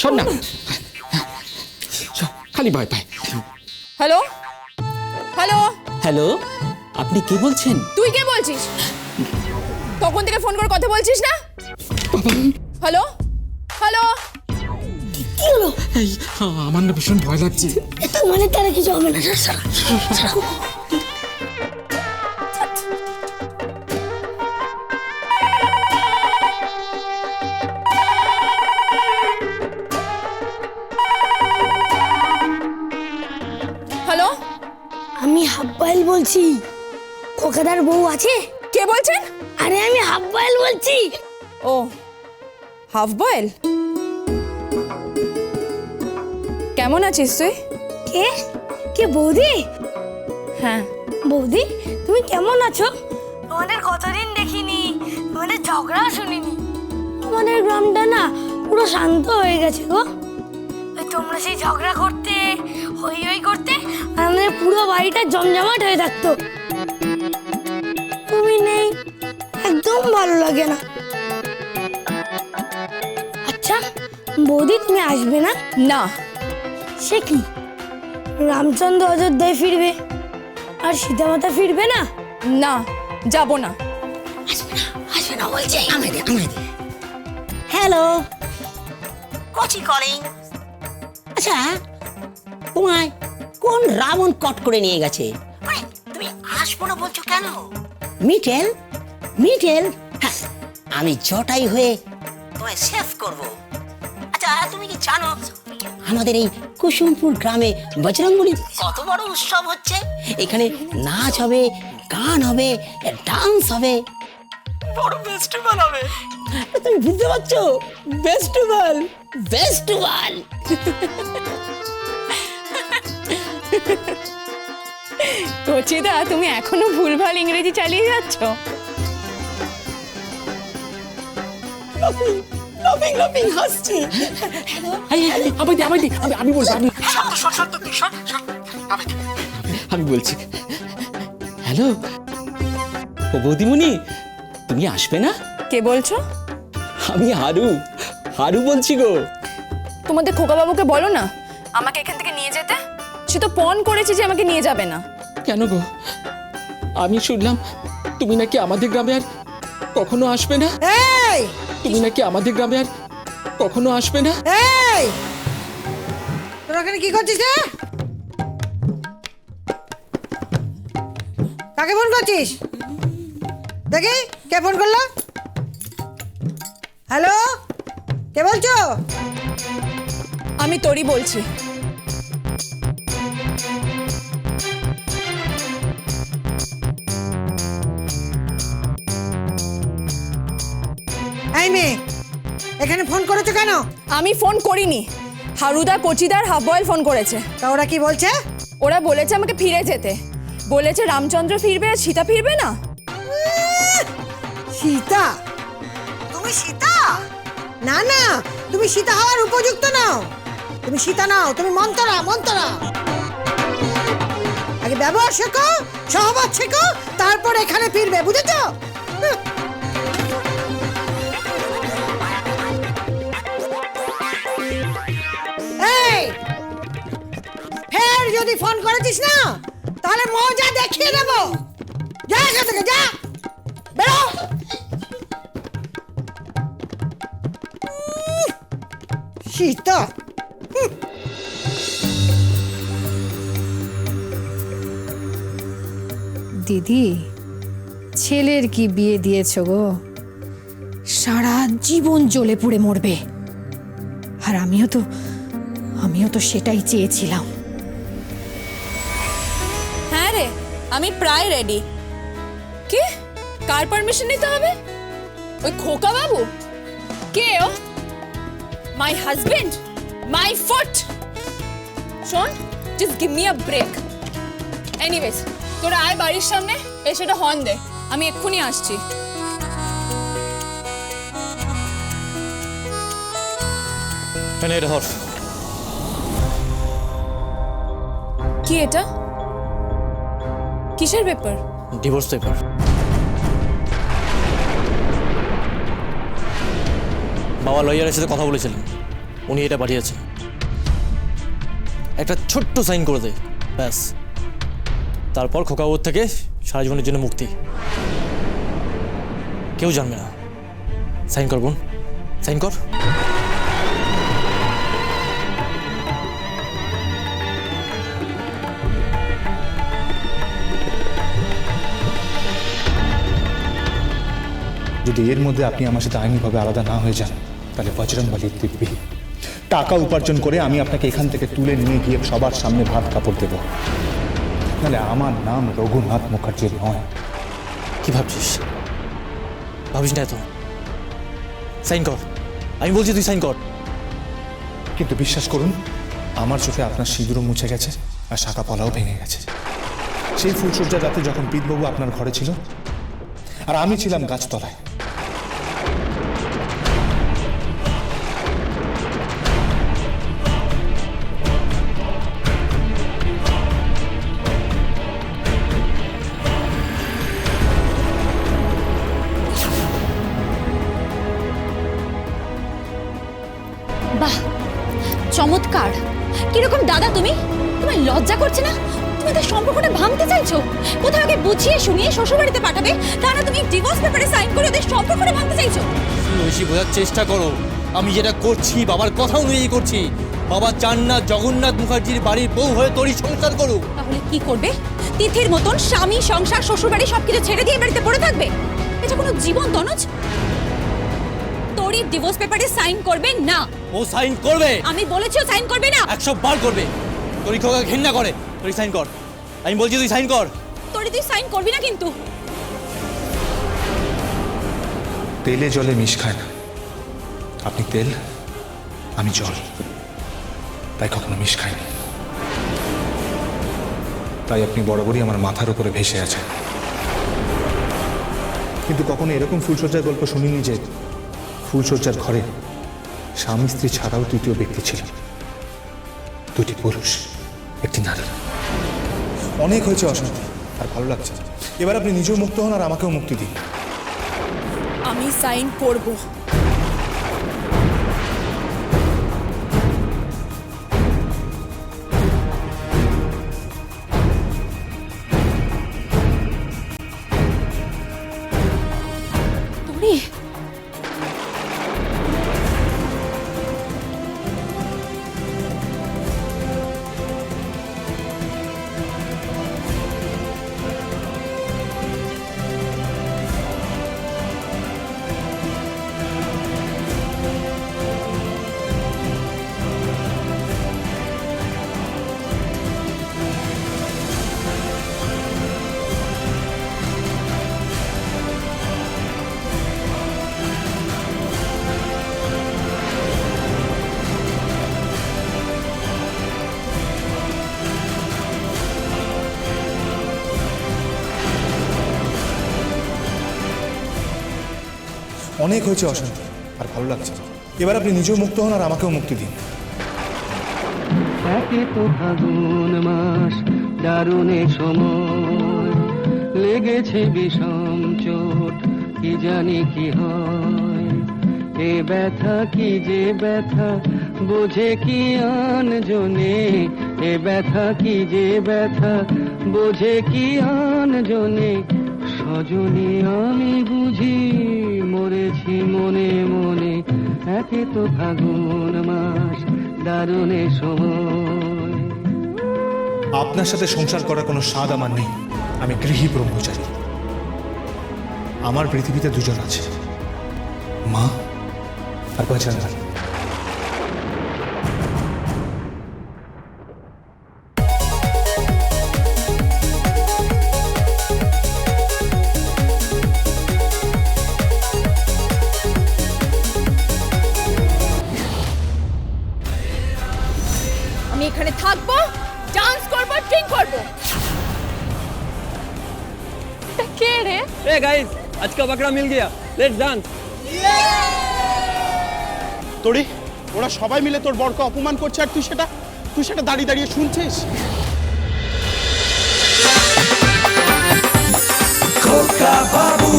শোন না, খালি ভয় পায়। হ্যালো হ্যালো, হ্যালো, আপনি কে বলছেন? তুই কে বলছিস? তখন থেকে ফোন করে কথা বলছিস না? হ্যালো হ্যালো, কি হলো? এই আমার না ভীষণ ভয় লাগছে। মানে তারা কিছু হবে না। হ্যালো, আমি হাব্বাইল বলছি। খোকাদার বউ আছে? কে বলছেন? আরে আমি হাব্বাইল বলছি। ও, হাফ বয়েল। কেমন আছিস তুই? কে কে বৌদি? হ্যাঁ, বৌদি তুমি কেমন আছো? তোমাদের কতদিন দেখিনি, তোমাদের ঝগড়া শুনিনি। আমাদের গ্রামটা না পুরো শান্ত হয়ে গেছে গো। ওই তোমরা সেই ঝগড়া করতে, হই হই করতে, আর আমাদের পুরো বাড়িটা জমজমাট হয়ে থাকতো। তুমি নেই, একদম ভালো লাগে না। আচ্ছা বৌদি তুমি আসবে না? না। সে কি, রামচন্দ্র অযোধ্যায় ফিরবে আর সীতামাতা ফিরবে না? না, যাব না। আসবে না বলছে। হ্যালো, কচি কলিং। আচ্ছা, তোমায় কোন রাবণ কট করে নিয়ে গেছে? আরে, তুমি আসবো না বলছো কেন? মিটেল মিটেল, হ্যাঁ, আমি জটাই হয়ে তোমায় সেভ করব। আচ্ছা, তুমি কি জানো আমাদের এই কুসুমপুর গ্রামে বজরঙ্গবলী কত বড় উৎসব হচ্ছে? এখানে নাচ হবে, গান হবে, ডান্স হবে, বড় ফেস্টিভ্যাল হবে। তুমি বুঝতে পারছো? Festival festival. কচিদা, তুমি এখনো ভুলভাল ইংরেজি চালিয়ে যাচ্ছ। লাফিং হাসছি। আমি বলছি, আমি বলছি। হ্যালো, ও বৌদিমণি, তুমি আসবে না? কে বলছো? আমি হারু বলছি গো। তোমাদের খোকা বাবুকে বলো না আমাকে এখান থেকে নিয়ে যেতে। সে তো পণ করেছে যে আমাকে নিয়ে যাবে না। কেন গো? আমি শুনলাম তুমি নাকি আমাদের গ্রামে আর কখনো আসবে না। এই তুমি নাকি আমাদের গ্রামে আর কখনো আসবে না। এই তোরা এখানে কি করছিস রে? কাকে ফোন করছিস? দেখি কে ফোন করলো? হ্যালো, কে বলছো? আমি তোরই বলছি। এই মেয়ে, এখানে ফোন করেছো কেন? আমি ফোন করিনি, হারুদা, কচিদার, হাফ বয়েল ফোন করেছে। তা ওরা কি বলছে? ওরা বলেছে আমাকে ফিরে যেতে। বলেছে রামচন্দ্র ফিরবে আর সীতা ফিরবে না। সীতা? তুমি সীতা? না না, তুমি সীতা হওয়ার উপযুক্ত নাও। তুমি সীতা নাও, তুমি মন্তরা। আগে ব্যবহার শেখো, সহবাদ শেখো, তারপর এখানে ফিরবে, বুঝেছো? এই ফের যদি ফোন করেছিস না, তাহলে মজা দেখিয়ে দেবো। যা এখান থেকে, যা, বেরো। সীতা, দিদি, ছেলের কি বিয়ে দিয়েছো গো? সারা জীবন জ্বলে পুড়ে মরবে। আর আমিও তো সেটাই চেয়েছিলাম। হ্যাঁ রে, আমি প্রায় রেডি। কি? কার পারমিশন নিতে হবে? ওই খোকা বাবু? কে ও? My husband, my foot. শোন, just give me a break. Anyways, তোরা আয় বাড়ির সামনে, এসে একটা হর্ন দে, আমি এক্ষুনি আসছি। কি এটা? কিসের পেপার? Divorce paper. বাবা লয়ারের সাথে কথা বলেছিলেন, উনি এটা পাঠিয়েছে। একটা ছোট্ট সাইন করে দে, ব্যাস। তারপর খোকাবুর থেকে সারা জীবনের জন্য মুক্তি। কেউ জানবে না। সাইন কর বোন, সাইন কর। যদি এর মধ্যে আপনি আমার সাথে আইনিভাবে আলাদা না হয়ে যান, তাহলে বজরংবলীর দিব্যি টাকা উপার্জন করে আমি আপনাকে এখান থেকে তুলে নিয়ে গিয়ে সবার সামনে ভাত কাপড় দেব। নাহলে আমার নাম রঘুনাথ মুখার্জি নয়। কি ভাবছিস? ভাবিস না এত। সাইন কর, আমি বলছি তুই সাইন কর। কিন্তু বিশ্বাস করুন, আমার চোখে আপনার সিঁদুরও মুছে গেছে আর শাখা পলাও ভেঙে গেছে। সেই ফুলসজ্জা রাতে যখন পিতবাবু আপনার ঘরে ছিল আর আমি ছিলাম গাছতলায়, বাহ, চমৎকার। কিরকম দাদা তুমি? তোমার লজ্জা করছে না? তুমি তো সম্পর্কটা ভাঙতে চাইছো। কোথাও আগে বুঝিয়ে শুনিয়ে শ্বশুরবাড়িতে পাঠাবে, তা না তুমি ডিভোর্স পেপারে সাইন করে ওদের সম্পর্কটা ভাঙতে চাইছো। বেশি বোঝার চেষ্টা করো। আমি যেটা করছি বাবার কথা অনুযায়ী করছি। বাবা চান না জগন্নাথ মুখার্জির বাড়ির বউ হয়ে তোরই সংসার করুক। তাহলে কি করবে? তিথির মতন স্বামী, সংসার, শ্বশুরবাড়ি সবকিছু ছেড়ে দিয়ে বাড়িতে পড়ে থাকবে? এটা কোনো জীবন তনজ? তোরই ডিভোর্স পেপারে সাইন করবে না। ও সাইন করবে। আমি বলেছি ও সাইন করবে না। 100 বার করবে। তোরই খোকা ঘেন্না করে। তুই সাইন কর, আমি বলছি তুই সাইন কর। তুই সাইন করবি না কিন্তু। তেলে জলে মিশ খায় না। আপনি তেল, আমি জল, তাই কখনো মিশ খাইনি। তাই আপনি বরাবরই আমার মাথার উপরে ভেসে আছেন। কিন্তু কখনো এরকম ফুলসজ্জার গল্প শুনিনি যে ফুলসজ্জার ঘরে স্বামী স্ত্রী ছাড়াও তৃতীয় ব্যক্তি ছিল। দুটি পুরুষ, একটি নারী। অনেক হয়েছে অশান্তি, আর ভালো লাগছে। এবার আপনি নিজেও মুক্ত হন আর আমাকেও মুক্তি দিন। আমি সাইন করব। তুমি অনেক হয়েছে অশান্তি, আর ভালো লাগছে। এবার আপনি নিজেও মুক্ত হন আর আমাকেও মুক্তি দিন। একে তো ফাগুন মাস, দারুণে সময়, লেগেছে বিষম চোট, কি জানি কি হয়। এ ব্যথা কি যে ব্যথা, বোঝে কি আনজনে। এ ব্যথা কি যে ব্যথা, বোঝে কি আনজনে। সজনে আমি বুঝি মরেছি মনে মনে। একে তো ফাগুন মাস, দারুণে সময়। আপনার সাথে সংসার করার কোনো স্বাদ আমার নেই। আমি গৃহী ব্রহ্মচারী। আমার পৃথিবীতে দুজন আছে, মা আর বজরংবলী। আমি এখানে থাকবো, ডান্স করবো, ড্রিঙ্ক করবো। কে রে? ए गाइस, आज का बकरा मिल गया, लेट्स डांस। তোরে ওরা সবাই মিলে তোর বরকে অপমান করছে আর তুই সেটা দাঁড়িয়ে দাঁড়িয়ে শুনছিস। খোকা বাবু